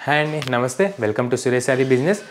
Hi అండి, నమస్తే. Welcome to Suresh sari business.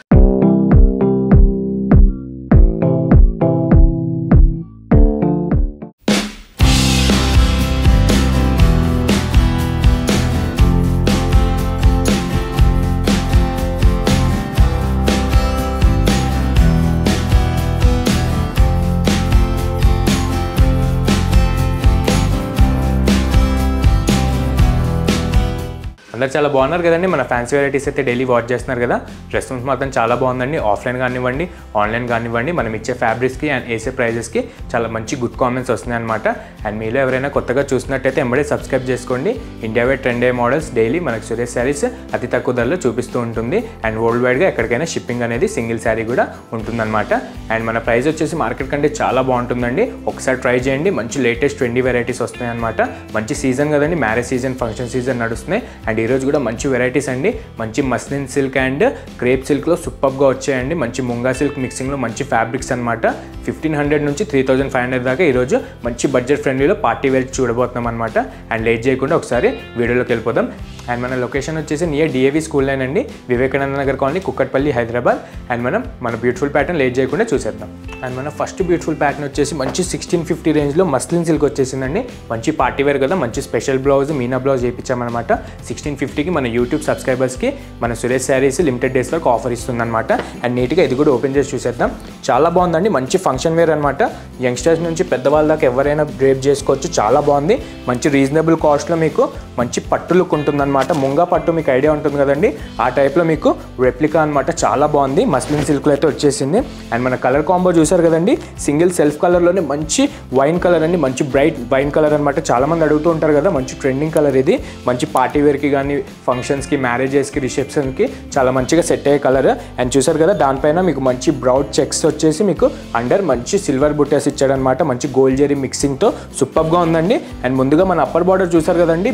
అందరు చాలా బాగున్నారు కదండి. మన ఫ్యాన్సీ వెరైటీస్ అయితే డైలీ వాచ్ చేస్తున్నారు కదా. రెస్పాన్స్ మాత్రం చాలా బాగుందండి. ఆఫ్లైన్ కానివ్వండి, ఆన్లైన్ కానివ్వండి, మనం ఇచ్చే ఫ్యాబ్రిక్స్కి అండ్ వేసే ప్రైజెస్కి చాలా మంచి గుడ్ కామెంట్స్ వస్తున్నాయి అనమాట. అండ్ మీలో ఎవరైనా కొత్తగా చూసినట్టయితే ఎంబడే సబ్స్క్రైబ్ చేసుకోండి. ఇండియా వైడ్ ట్రెండ్ అయ్యే మోడల్స్ డైలీ మనకు సురేష్ శారీస్ అతి తక్కువ ధరలో చూపిస్తూ ఉంటుంది. అండ్ వరల్డ్ వైడ్గా ఎక్కడికైనా షిప్పింగ్ అనేది సింగిల్ శారీ కూడా ఉంటుందన్నమాట. అండ్ మన ప్రైస్ వచ్చేసి మార్కెట్ కంటే చాలా బాగుంటుందండి. ఒకసారి ట్రై చేయండి. మంచి లేటెస్ట్ ట్రెండీ వెరైటీస్ వస్తున్నాయి అనమాట. మంచి సీజన్ కదండి, మ్యారేజ్ సీజన్, ఫంక్షన్ సీజన్ నడుస్తున్నాయి. అండ్ ఈరోజు కూడా మంచి వెరైటీస్ అండి. మంచి మస్లిన్ సిల్క్ అండ్ క్రేప్ సిల్క్లో సూపర్గా వచ్చాయండి. మంచి ముంగా సిల్క్ మిక్సింగ్లో మంచి ఫ్యాబ్రిక్స్ అనమాట. 1500 నుంచి 3500 దాకా ఈరోజు మంచి బడ్జెట్ ఫ్రెండ్లీలో పార్టీ వేర్ చూడబోతున్నాం అనమాట. అండ్ లేట్ చేయకుండా ఒకసారి వీడియోలోకి వెళ్ళిపోదాం. అండ్ మన లొకేషన్ వచ్చేసి నియర్ డిఏవి స్కూల్ లైన్ అండి, వివేకానంద నగర్ కాలనీ, కుక్కట్పల్లి, హైదరాబాద్. అండ్ మన బ్యూటిఫుల్ ప్యాటర్న్ లేట్ చేయకుండా చూసేద్దాం. అండ్ మన ఫస్ట్ బ్యూటిఫుల్ ప్యాటర్న్ వచ్చేసి మంచి 1650 రేంజ్లో మస్లిన్ సిల్క్ వచ్చేసిందండి. మంచి పార్టీ వేర్ కదా, మంచి స్పెషల్ బ్లౌజ్, మీనా బ్లౌజ్ చేయించామన్నమాట. 1650కి మన యూట్యూబ్ సబ్స్క్రైబర్స్కి మన సురేష్ శారీస్ లిమిటెడ్ డేస్ వరకు ఆఫర్ ఇస్తుందన్నమాట. అండ్ నీట్గా ఇది కూడా ఓపెన్ చేసి చూసేద్దాం. చాలా బాగుందండి. మంచి ఫంక్షన్ వేర్ అనమాట. యంగ్స్టర్స్ నుంచి పెద్దవాళ్ళ దాకా ఎవరైనా డ్రేప్ చేసుకోవచ్చు. చాలా బాగుంది. మంచి రీజనబుల్ కాస్ట్లో మీకు మంచి పట్టు లుక్ ఉంటుందన్నమాట. ముంగా పట్టు మీకు ఐడియా ఉంటుంది కదండి, ఆ టైప్లో మీకు రెప్లికా అనమాట. చాలా బాగుంది. మస్లిన్ సిల్క్లో అయితే వచ్చేసింది. అండ్ మన కలర్ కాంబో చూసారు కదండి, సింగిల్ సెల్ఫ్ కలర్లోనే మంచి వైన్ కలర్ అండి. మంచి బ్రైట్ వైన్ కలర్ అనమాట. చాలామంది అడుగుతూ ఉంటారు కదా, మంచి ట్రెండింగ్ కలర్ ఇది. మంచి పార్టీ వేర్కి కానీ, ఫంక్షన్స్కి, మ్యారేజెస్కి, రిసెప్షన్కి చాలా మంచిగా సెట్ అయ్యే కలర్. అండ్ చూసారు కదా, దానిపైన మీకు మంచి బ్రౌడ్ చెక్స్ వచ్చేసి మీకు అండర్ మంచి సిల్వర్ బుట్టెస్ ఇచ్చాడనమాట. మంచి గోల్డ్ జెరీ మిక్సింగ్తో సూపర్గా ఉందండి. అండ్ ముందుగా మన అప్పర్ బార్డర్ చూసారు కదండి,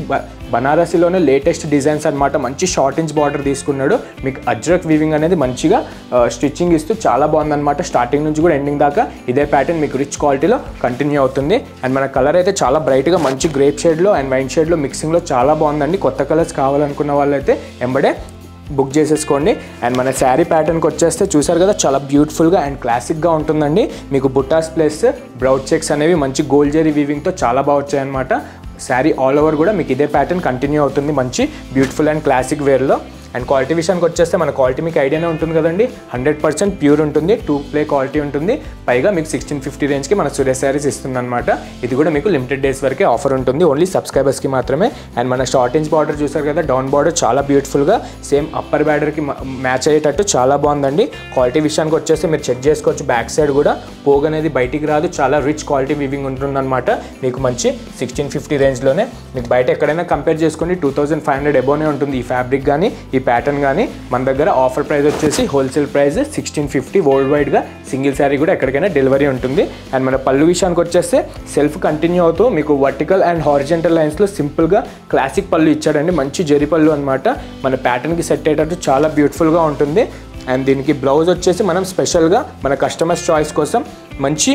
బనారసీలోనే లేటెస్ట్ డిజైన్స్ అనమాట. మంచి షార్ట్ ఇంచ్ బార్డర్ తీసుకున్నాడు. మీకు అజ్రక్ వీవింగ్ అనేది మంచిగా స్టిచ్చింగ్ ఇస్తూ చాలా బాగుందన్నమాట. స్టార్టింగ్ నుంచి కూడా ఎండింగ్ దాకా ఇదే ప్యాటర్న్ మీకు రిచ్ క్వాలిటీలో కంటిన్యూ అవుతుంది. అండ్ మన కలర్ అయితే చాలా బ్రైట్గా మంచి గ్రేప్ షేడ్లో అండ్ వైన్ షేడ్లో మిక్సింగ్లో చాలా బాగుందండి. కొత్త కలర్స్ కావాలనుకున్న వాళ్ళైతే ఎంబడే బుక్ చేసేసుకోండి. అండ్ మన శారీ ప్యాటర్న్కి వచ్చేస్తే చూసారు కదా, చాలా బ్యూటిఫుల్గా అండ్ క్లాసిక్గా ఉంటుందండి. మీకు బుట్టాస్ ప్లస్ బ్రౌడ్ చెక్స్ అనేవి మంచి గోల్డ్ జెరీ వీవింగ్తో చాలా బాగా వచ్చాయన్నమాట. శారీ ఆల్ ఓవర్ కూడా మీకు ఇదే ప్యాటర్న్ కంటిన్యూ అవుతుంది. మంచి బ్యూటిఫుల్ అండ్ క్లాసిక్ వేర్లో. అండ్ క్వాలిటీ విషయానికి వచ్చేస్తే మన క్వాలిటీ మీకు ఐడియానే ఉంటుంది కదండి. 100% ప్యూర్ ఉంటుంది. 2 ప్లే క్వాలిటీ ఉంటుంది. పైగా మీకు 1650 రేంజ్కి మన సురేష్ శారీస్ ఇస్తుందన్నమాట. ఇది కూడా మీకు లిమిటెడ్ డేస్ వరకే ఆఫర్ ఉంటుంది, ఓన్లీ సబ్స్క్రైబర్స్కి మాత్రమే. అండ్ మన షార్ట్ ఇంచ్ బార్డర్ చూసారు కదా, డౌన్ బార్డర్ చాలా బ్యూటిఫుల్గా సేమ్ అప్పర్ బార్డర్కి మ్యాచ్ అయ్యేటట్టు చాలా బాగుందండి. క్వాలిటీ విషయానికి వచ్చేస్తే మీరు చెక్ చేసుకోవచ్చు. బ్యాక్ సైడ్ కూడా పోగ్ అనేది బయటికి రాదు. చాలా రిచ్ క్వాలిటీ వీవింగ్ ఉంటుందన్నమాట. మీకు మంచి 1650 రేంజ్లోనే. మీకు బయట ఎక్కడైనా కంపేర్ చేసుకోండి, 2500 అబోనే ఉంటుంది ఈ ఫ్యాబ్రిక్ కానీ, ఈ ప్యాటర్న్ కానీ. మన దగ్గర ఆఫర్ ప్రైస్ వచ్చేసి హోల్సేల్ ప్రైస్ 1650. వరల్డ్ వైడ్గా సింగిల్ శారీ కూడా ఎక్కడికైనా డెలివరీ ఉంటుంది. అండ్ మన పళ్ళు విషయానికి వచ్చేస్తే సెల్ఫ్ కంటిన్యూ అవుతూ మీకు వర్టికల్ అండ్ హారిజెంటల్ లైన్స్లో సింపుల్గా క్లాసిక్ పళ్ళు ఇచ్చాడండి. మంచి జెరీ పళ్ళు అనమాట. మన ప్యాటర్న్కి సెట్ అయ్యేటట్టు చాలా బ్యూటిఫుల్గా ఉంటుంది. అండ్ దీనికి బ్లౌజ్ వచ్చేసి మనం స్పెషల్గా మన కస్టమర్స్ చాయిస్ కోసం మంచి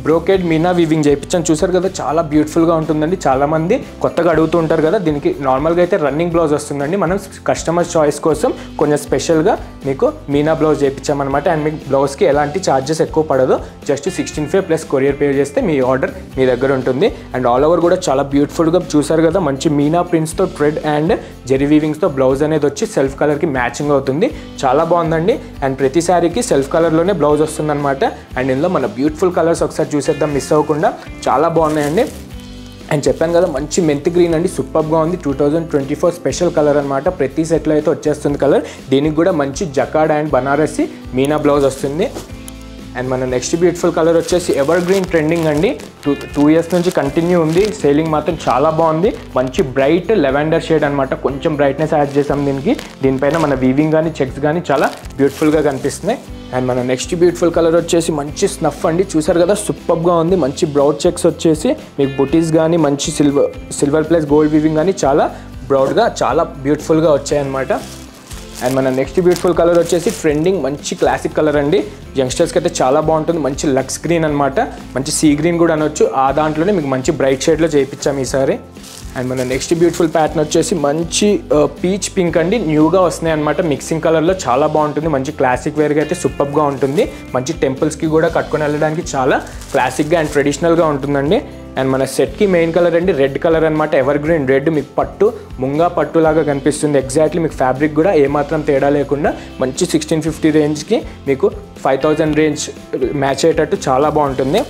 బ్రోకెడ్ మీనా వీవింగ్ చేయించాను. చూసారు కదా, చాలా బ్యూటిఫుల్గా ఉంటుందండి. చాలామంది కొత్తగా అడుగుతూ ఉంటారు కదా. దీనికి నార్మల్గా అయితే రన్నింగ్ బ్లౌజ్ వస్తుందండి. మనం కస్టమర్ చాయిస్ కోసం కొంచెం స్పెషల్గా మీకు మీనా బ్లౌజ్ చేయించామన్నమాట. అండ్ మీకు బ్లౌజ్కి ఎలాంటి ఛార్జెస్ ఎక్కువ పడదు. జస్ట్ 16 ప్లస్ కొరియర్ పే చేస్తే మీ ఆర్డర్ మీ దగ్గర ఉంటుంది. అండ్ ఆల్ ఓవర్ కూడా చాలా బ్యూటిఫుల్గా చూసారు కదా, మంచి మీనా ప్రింట్స్తో థ్రెడ్ అండ్ జెరీ వీవింగ్స్తో బ్లౌజ్ అనేది వచ్చి సెల్ఫ్ కలర్కి మ్యాచింగ్ అవుతుంది. చాలా బాగుందండి. అండ్ ప్రతి శారీకి సెల్ఫ్ కలర్లోనే బ్లౌజ్ వస్తుందన్నమాట. అండ్ ఇందులో మన బ్యూటిఫుల్ కలర్స్ ఒకసారి చూసేద్దాం మిస్ అవ్వకుండా. చాలా బాగున్నాయండి. అండ్ చెప్పాను కదా, మంచి మెంతి గ్రీన్ అండి, సూపర్గా ఉంది. 2024 స్పెషల్ కలర్ అనమాట. ప్రతి సెట్లో అయితే వచ్చేస్తుంది కలర్. దీనికి కూడా మంచి jacquard and Banarasi Meena blouse వస్తుంది. అండ్ మన నెక్స్ట్ బ్యూటిఫుల్ కలర్ వచ్చేసి ఎవర్ గ్రీన్ ట్రెండింగ్ అండి. 2 ఇయర్స్ నుంచి కంటిన్యూ ఉంది. సేలింగ్ మాత్రం చాలా బాగుంది. మంచి బ్రైట్ లెవెండర్ షేడ్ అనమాట. కొంచెం బ్రైట్నెస్ యాడ్ చేసాం దీనికి. దీనిపైన మన వీవింగ్ కానీ చెక్స్ కానీ చాలా బ్యూటిఫుల్గా కనిపిస్తున్నాయి. అండ్ మన నెక్స్ట్ బ్యూటిఫుల్ కలర్ వచ్చేసి మంచి స్నఫ్ అండి. చూసారు కదా, సూపర్గా ఉంది. మంచి బ్రౌడ్ చెక్స్ వచ్చేసి మీకు బుటీస్ కానీ మంచి సిల్వర్ ప్లస్ గోల్డ్ వీవింగ్ కానీ చాలా బ్రౌడ్గా చాలా బ్యూటిఫుల్గా వచ్చాయన్నమాట. అండ్ మన నెక్స్ట్ బ్యూటిఫుల్ కలర్ వచ్చేసి ట్రెండింగ్ మంచి క్లాసిక్ కలర్ అండి. యంగ్స్టర్స్కి అయితే చాలా బాగుంటుంది. మంచి లక్స్ గ్రీన్ అనమాట. మంచి సీ గ్రీన్ కూడా అనొచ్చు. ఆ దాంట్లోనే మీకు మంచి బ్రైట్ షేడ్లో చేయించాము ఈసారి. అండ్ మన నెక్స్ట్ బ్యూటిఫుల్ ప్యాటర్న్ వచ్చేసి మంచి పీచ్ పింక్ అండి, న్యూగా వస్తున్నాయి అనమాట. మిక్సింగ్ కలర్లో చాలా బాగుంటుంది. మంచి క్లాసిక్ వేర్గా అయితే సూపర్గా ఉంటుంది. మంచి టెంపుల్స్కి కూడా కట్టుకొని వెళ్ళడానికి చాలా క్లాసిక్గా అండ్ ట్రెడిషనల్గా ఉంటుందండి. అండ్ మన సెట్కి మెయిన్ కలర్ అండి రెడ్ కలర్ అనమాట. ఎవర్ గ్రీన్ రెడ్, మీకు పట్టు ముంగా పట్టులాగా కనిపిస్తుంది. ఎగ్జాక్ట్లీ మీకు ఫ్యాబ్రిక్ కూడా ఏమాత్రం తేడా లేకుండా మంచి 1650 రేంజ్కి మీకు 5000 రేంజ్ మ్యాచ్ అయ్యేటట్టు చాలా బాగుంటుంది.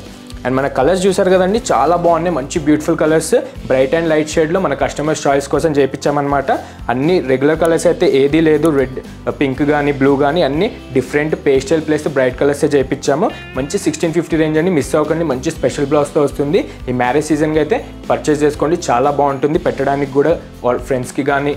అండ్ మన కలర్స్ చూసారు కదండి, చాలా బాగున్నాయి. మంచి beautiful colours bright and light షేడ్లో మన కస్టమర్స్ చాయిస్ కోసం చేయించామన్నమాట. అన్ని రెగ్యులర్ కలర్స్ అయితే ఏదీ లేదు. రెడ్, పింక్ కానీ బ్లూ కానీ అన్ని డిఫరెంట్ పేస్టల్ ప్లస్ బ్రైట్ కలర్సే చేయించాము. మంచి 1650 రేంజ్ అండి, మిస్ అవ్వకండి. మంచి స్పెషల్ బ్లౌజ్తో వస్తుంది. ఈ మ్యారేజ్ సీజన్కి అయితే పర్చేస్ చేసుకోండి, చాలా బాగుంటుంది. పెట్టడానికి కూడా ఫ్రెండ్స్కి కానీ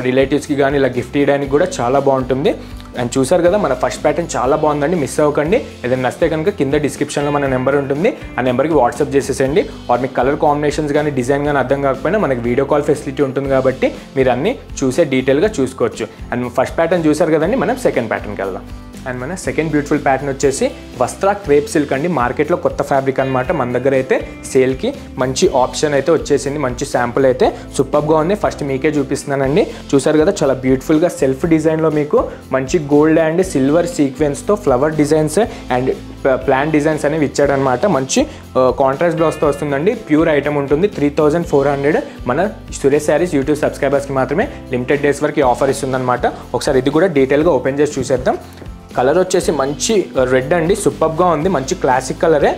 రిలేటివ్స్కి కానీ ఇలా గిఫ్ట్ ఇవ్వడానికి కూడా చాలా బాగుంటుంది. అండ్ చూసారు కదా మన ఫస్ట్ ప్యాటర్న్ చాలా బాగుందండి, మిస్ అవ్వకండి. ఏదైనా నచ్చితే కనుక కింద డిస్క్రిప్షన్లో మన నెంబర్ ఉంటుంది, ఆ నెంబర్కి వాట్సాప్ చేసేసండి. ఆర్ మీకు కలర్ కాంబినేషన్స్ కానీ డిజైన్ కానీ అర్థం కాకపోయినా మనకి వీడియో కాల్ ఫెసిలిటీ ఉంటుంది కాబట్టి మీరు అన్నీ చూసే డీటెయిల్గా చూసుకోవచ్చు. అండ్ ఫస్ట్ ప్యాటర్న్ చూసారు కదండి, మనం సెకండ్ ప్యాటర్న్కి వెళ్దాం. అండ్ మన సెకండ్ బ్యూటిఫుల్ ప్యాటర్న్ వచ్చేసి వస్త్రా క్రేప్ సిల్క్ అండి. మార్కెట్లో కొత్త ఫ్యాబ్రిక్ అనమాట. మన దగ్గర అయితే సేల్కి మంచి ఆప్షన్ అయితే వచ్చేసింది. మంచి శాంపుల్ అయితే సూపర్గా ఉంది. ఫస్ట్ మీకే చూపిస్తున్నానండి. చూసారు కదా చాలా బ్యూటిఫుల్గా సెల్ఫ్ డిజైన్లో మీకు మంచి గోల్డ్ అండ్ సిల్వర్ సీక్వెన్స్తో flower designs and plant designs అనేవి ఇచ్చాడనమాట. మంచి కాంట్రాస్ట్ బ్లౌజ్తో వస్తుందండి. ప్యూర్ ఐటమ్ ఉంటుంది. 3400 మన సురేష్ శారీస్ యూట్యూబ్ సబ్స్క్రైబర్స్కి మాత్రమే లిమిటెడ్ డేస్ వరకు ఈ ఆఫర్ ఇస్తుందన్నమాట. ఒకసారి ఇది కూడా డీటెయిల్గా ఓపెన్ చేసి చూసేద్దాం. కలర్ వచ్చేసి మంచి రెడ్ అండి, సూపర్గా ఉంది. మంచి క్లాసిక్ కలరే.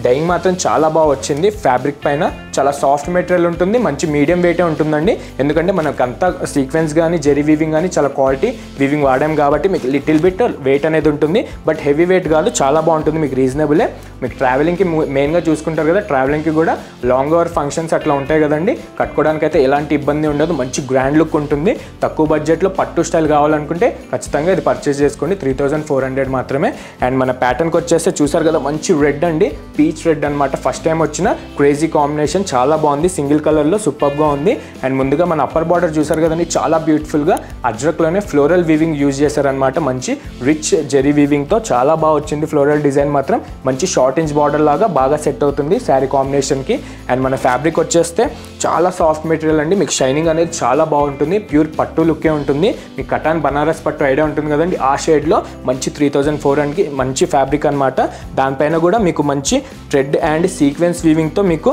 డైయింగ్ మాత్రం చాలా బాగా వచ్చింది. ఫ్యాబ్రిక్ పైన చాలా సాఫ్ట్ మెటీరియల్ ఉంటుంది. మంచి మీడియం వెయిటే ఉంటుందండి. ఎందుకంటే మనకు అంతా సీక్వెన్స్ కానీ జెరీ వీవింగ్ కానీ చాలా క్వాలిటీ వీవింగ్ వాడాం కాబట్టి మీకు లిటిల్ బిట్ వెయిట్ అనేది ఉంటుంది. బట్ హెవీ వెయిట్ కాదు, చాలా బాగుంటుంది. మీకు రీజనబులే. మీకు ట్రావెలింగ్కి మెయిన్గా చూసుకుంటారు కదా, ట్రావెలింగ్కి కూడా లాంగ్ అవర్ ఫంక్షన్స్ అట్లా ఉంటాయి కదండి, కట్టుకోవడానికి అయితే ఎలాంటి ఇబ్బంది ఉండదు. మంచి గ్రాండ్ లుక్ ఉంటుంది. తక్కువ బడ్జెట్లో పట్టు స్టైల్ కావాలనుకుంటే ఖచ్చితంగా ఇది పర్చేస్ చేసుకోండి. 3400 మాత్రమే. అండ్ మన ప్యాటర్న్కి వచ్చేస్తే చూసారు కదా మంచి రెడ్ అండి, పీచ్ రెడ్ అనమాట. ఫస్ట్ టైం వచ్చిన క్రేజీ కాంబినేషన్, చాలా బాగుంది. సింగిల్ కలర్లో సూపర్గా ఉంది. అండ్ ముందుగా మన అప్పర్ బార్డర్ చూసారు కదండి, చాలా బ్యూటిఫుల్గా అజ్రక్లోనే ఫ్లోరల్ వీవింగ్ యూజ్ చేశారనమాట. మంచి రిచ్ జెరీ వీవింగ్తో చాలా బాగా వచ్చింది. ఫ్లోరల్ డిజైన్ మాత్రం మంచి షార్ట్ ఇంచ్ బార్డర్ లాగా బాగా సెట్ అవుతుంది శారీ కాంబినేషన్కి. అండ్ మన ఫ్యాబ్రిక్ వచ్చేస్తే చాలా సాఫ్ట్ మెటీరియల్ అండి. మీకు షైనింగ్ అనేది చాలా బాగుంటుంది. ప్యూర్ పట్టు లుక్కే ఉంటుంది. మీకు కటాన్ బనారస్ పట్టు ఐడియా ఉంటుంది కదండి, ఆ షేడ్లో మంచి 3400కి మంచి ఫ్యాబ్రిక్ అనమాట. దానిపైన కూడా మీకు మంచి థ్రెడ్ అండ్ సీక్వెన్స్ వీవింగ్తో మీకు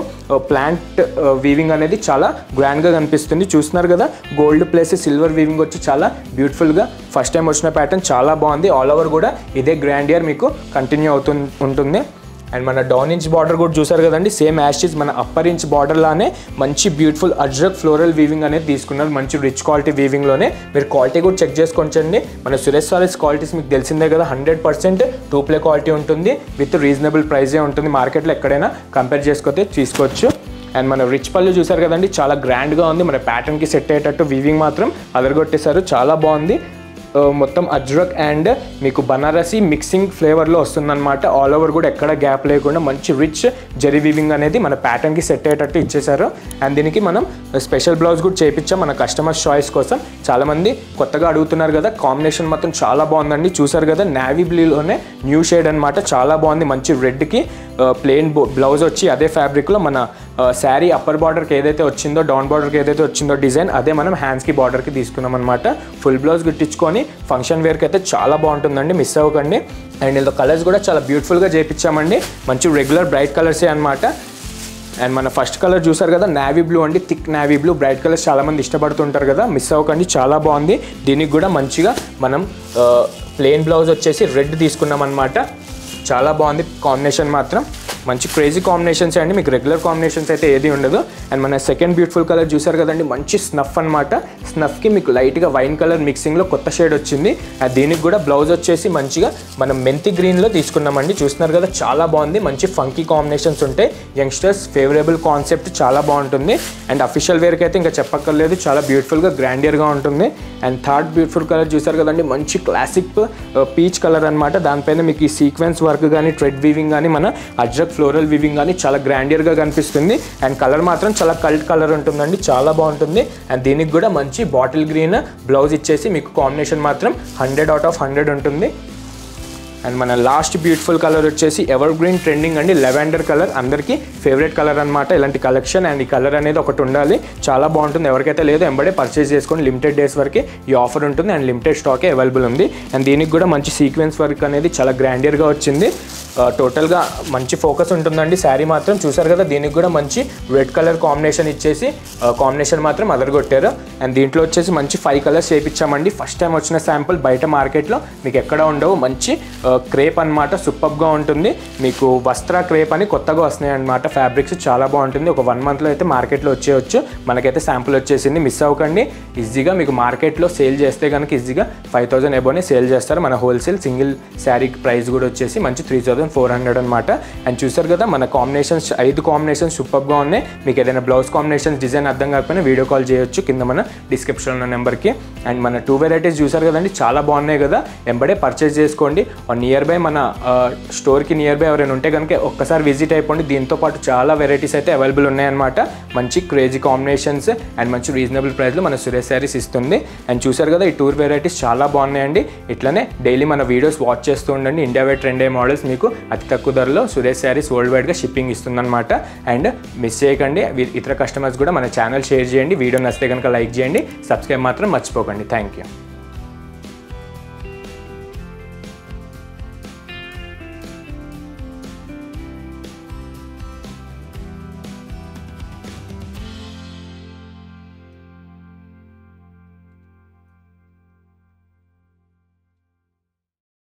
ప్లాంట్ వీవింగ్ అనేది చాలా గ్రాండ్గా కనిపిస్తుంది. చూస్తున్నారు కదా, గోల్డ్ ప్లస్ సిల్వర్ వీవింగ్ వచ్చి చాలా బ్యూటిఫుల్గా ఫస్ట్ టైం వచ్చిన ప్యాటర్న్ చాలా బాగుంది. ఆల్ ఓవర్ కూడా ఇదే గ్రాండియర్ మీకు కంటిన్యూ ఉంటుంది. అండ్ మన డౌన్ ఇంచ్ బార్డర్ కూడా చూసారు కదండి, సేమ్ యాషిస్ మన అప్పర్ ఇంచ్ బార్డర్ లానే మంచి బ్యూటిఫుల్ అజ్రక్ ఫ్లోరల్ వీవింగ్ అనేది తీసుకున్నారు. మంచి రిచ్ క్వాలిటీ వీవింగ్లోనే. మీరు క్వాలిటీ కూడా చెక్ చేసుకోండి. మన సురేష్ సారీస్ క్వాలిటీస్ మీకు తెలిసిందే కదా, 100% 2 ప్లే క్వాలిటీ ఉంటుంది. విత్ రీజనబుల్ ప్రైజే ఉంటుంది. మార్కెట్లో ఎక్కడైనా కంపేర్ చేసుకుంటే తీసుకోవచ్చు. అండ్ మన రిచ్ పళ్ళు చూసారు కదండి, చాలా గ్రాండ్గా ఉంది. మన ప్యాటర్న్కి సెట్ అయ్యేటట్టు వీవింగ్ మాత్రం అదరగొట్టేశారు, చాలా బాగుంది. మొత్తం అజ్రక్ అండ్ మీకు బనారసి మిక్సింగ్ ఫ్లేవర్లో వస్తుందన్నమాట. ఆల్ ఓవర్ కూడా ఎక్కడ గ్యాప్ లేకుండా మంచి రిచ్ జెరీ వీవింగ్ అనేది మన ప్యాటర్న్కి సెట్ అయ్యేటట్టు ఇచ్చేసారు. అండ్ దీనికి మనం స్పెషల్ బ్లౌజ్ కూడా చేయించాం మన కస్టమర్స్ చాయిస్ కోసం. చాలామంది కొత్తగా అడుగుతున్నారు కదా, కాంబినేషన్ మొత్తం చాలా బాగుందండి. చూసారు కదా, నేవీ బ్లూలోనే న్యూ షేడ్ అనమాట, చాలా బాగుంది. మంచి రెడ్కి ప్లెయిన్ బ్లౌజ్ వచ్చి అదే ఫ్యాబ్రిక్లో మన శారీ అప్పర్ బార్డర్కి ఏదైతే వచ్చిందో, డౌన్ బార్డర్కి ఏదైతే వచ్చిందో డిజైన్, అదే మనం హ్యాండ్స్కి బార్డర్కి తీసుకున్నాం అనమాట. ఫుల్ బ్లౌజ్ గుట్టించుకొని ఫంక్షన్ వేర్కి అయితే చాలా బాగుంటుందండి, మిస్ అవ్వకండి. అండ్ ఇందులో కలర్స్ కూడా చాలా బ్యూటిఫుల్గా చేయించామండి. మంచి రెగ్యులర్ బ్రైట్ కలర్సే అనమాట. అండ్ మన ఫస్ట్ కలర్ చూసారు కదా, నేవీ బ్లూ అండి, thick navy blue. Bright colours చాలామంది ఇష్టపడుతుంటారు కదా, మిస్ అవ్వకండి, చాలా బాగుంది. దీనికి కూడా మంచిగా మనం ప్లెయిన్ బ్లౌజ్ వచ్చేసి రెడ్ తీసుకున్నాం అనమాట. చాలా బాగుంది కాంబినేషన్ మాత్రం. మంచి క్రేజీ కాంబినేషన్స్ అండి, మీకు రెగ్యులర్ కాంబినేషన్స్ అయితే ఏది ఉండదు. అండ్ మన సెకండ్ బ్యూటిఫుల్ కలర్ చూసారు కదండి, మంచి స్నఫ్ అనమాట. స్నఫ్కి మీకు లైట్గా వైన్ కలర్ మిక్సింగ్లో కొత్త షేడ్ వచ్చింది. దీనికి కూడా బ్లౌజ్ వచ్చేసి మంచిగా మనం మెంతి గ్రీన్లో తీసుకున్నామండి. చూస్తున్నారు కదా, చాలా బాగుంది. మంచి ఫంకీ కాంబినేషన్స్ ఉంటాయి. యంగ్స్టర్స్ ఫేవరబుల్ కాన్సెప్ట్, చాలా బాగుంటుంది. అండ్ అఫీషియల్ వేర్కి అయితే ఇంకా చెప్పక్కర్లేదు, చాలా బ్యూటిఫుల్గా గ్రాండియర్గా ఉంటుంది. అండ్ థర్డ్ బ్యూటిఫుల్ కలర్ చూసారు కదండి, మంచి క్లాసిక్ పీచ్ కలర్ అనమాట. దానిపైన మీకు ఈ సీక్వెన్స్ వర్క్ కానీ థ్రెడ్ వీవింగ్ కానీ మన అజ్రక్ ఫ్లోరల్ వీవింగ్ కానీ చాలా గ్రాండియర్గా కనిపిస్తుంది. అండ్ కలర్ మాత్రం చాలా కల్ట్ కలర్ ఉంటుందండి, చాలా బాగుంటుంది. అండ్ దీనికి కూడా మంచి బాటిల్ గ్రీన్ బ్లౌజ్ ఇచ్చేసి మీకు కాంబినేషన్ మాత్రం 100 out of 100 ఉంటుంది. అండ్ మన లాస్ట్ బ్యూటిఫుల్ కలర్ వచ్చేసి ఎవర్ గ్రీన్ ట్రెండింగ్ అండి, లెవెండర్ కలర్, అందరికీ ఫేవరెట్ కలర్ అనమాట. ఇలాంటి కలెక్షన్ అండ్ ఈ కలర్ అనేది ఒకటి ఉండాలి, చాలా బాగుంటుంది. ఎవరికైతే లేదో ఎంబడే పర్చేస్ చేసుకొని లిమిటెడ్ డేస్ వరకు ఈ ఆఫర్ ఉంటుంది అండ్ లిమిటెడ్ స్టాకే అవైలబుల్ ఉంది. అండ్ దీనికి కూడా మంచి సీక్వెన్స్ వర్క్ అనేది చాలా గ్రాండియర్గా వచ్చింది. టోటల్గా మంచి ఫోకస్ ఉంటుందండి. శారీ మాత్రం చూసారు కదా, దీనికి కూడా మంచి రెడ్ కలర్ కాంబినేషన్ ఇచ్చేసి కాంబినేషన్ మాత్రం అదరగొట్టారు. అండ్ దీంట్లో వచ్చేసి మంచి 5 కలర్స్ చేయించామండి. ఫస్ట్ టైం వచ్చిన శాంపుల్, బయట మార్కెట్లో మీకు ఎక్కడ ఉండవు. మంచి క్రేప్ అనమాట, సూపర్గా ఉంటుంది. మీకు వస్త్ర క్రేప్ అని కొత్తగా వస్తున్నాయి అనమాట ఫ్యాబ్రిక్స్, చాలా బాగుంటుంది. ఒక 1 మంత్లో అయితే మార్కెట్లో వచ్చేయచ్చు. మనకైతే శాంపుల్ వచ్చేసింది, మిస్ అవ్వకండి. ఈజీగా మీకు మార్కెట్లో సేల్ చేస్తే కనుక ఈజీగా 5000 ఎబోనే సేల్ చేస్తారు. మన హోల్సేల్ సింగిల్ శారీ ప్రైస్ కూడా వచ్చేసి మంచి 3400 అనమాట. అండ్ చూసారు కదా మన కాంబినేషన్స్, 5 కాంబినేషన్స్ సూపర్గా ఉన్నాయి. మీకు ఏదైనా బ్లౌజ్ కాంబినేషన్స్ డిజైన్ అర్థం కాకపోయినా వీడియో కాల్ చేయొచ్చు కింద మన డిస్క్రిప్షన్ ఉన్న నెంబర్కి. అండ్ మన 2 వెరైటీస్ చూసారు కదండి, చాలా బాగున్నాయి కదా. ఎంబడే పర్చేస్ చేసుకోండి. నియర్ బై మన స్టోర్కి నియర్ బై ఎవరైనా ఉంటే కనుక ఒక్కసారి విజిట్ అయిపోండి. దీంతో పాటు చాలా వెరైటీస్ అయితే అవైలబుల్ ఉన్నాయన్నమాట. మంచి క్రేజీ కాంబినేషన్స్ అండ్ మంచి రీజనబుల్ ప్రైస్లో మన సురేష్ శారీస్ ఇస్తుంది. అండ్ చూసారు కదా ఈ 2 వెరైటీస్ చాలా బాగున్నాయండి. ఇట్లానే డైలీ మన వీడియోస్ వాచ్ చేస్తూ ఉండండి. ఇండియా వైడ్ ట్రెండ్ అయ్యే మోడల్స్ మీకు అతి తక్కువ ధరలో సురేష్ శారీస్ వరల్డ్ వైడ్గా షిప్పింగ్ ఇస్తుందన్నమాట. అండ్ మిస్ చేయకండి, ఇతర కస్టమర్స్ కూడా మన ఛానల్ షేర్ చేయండి. వీడియో నచ్చితే కనుక లైక్ చేయండి, సబ్స్క్రైబ్ మాత్రం మర్చిపోకండి. Thank you.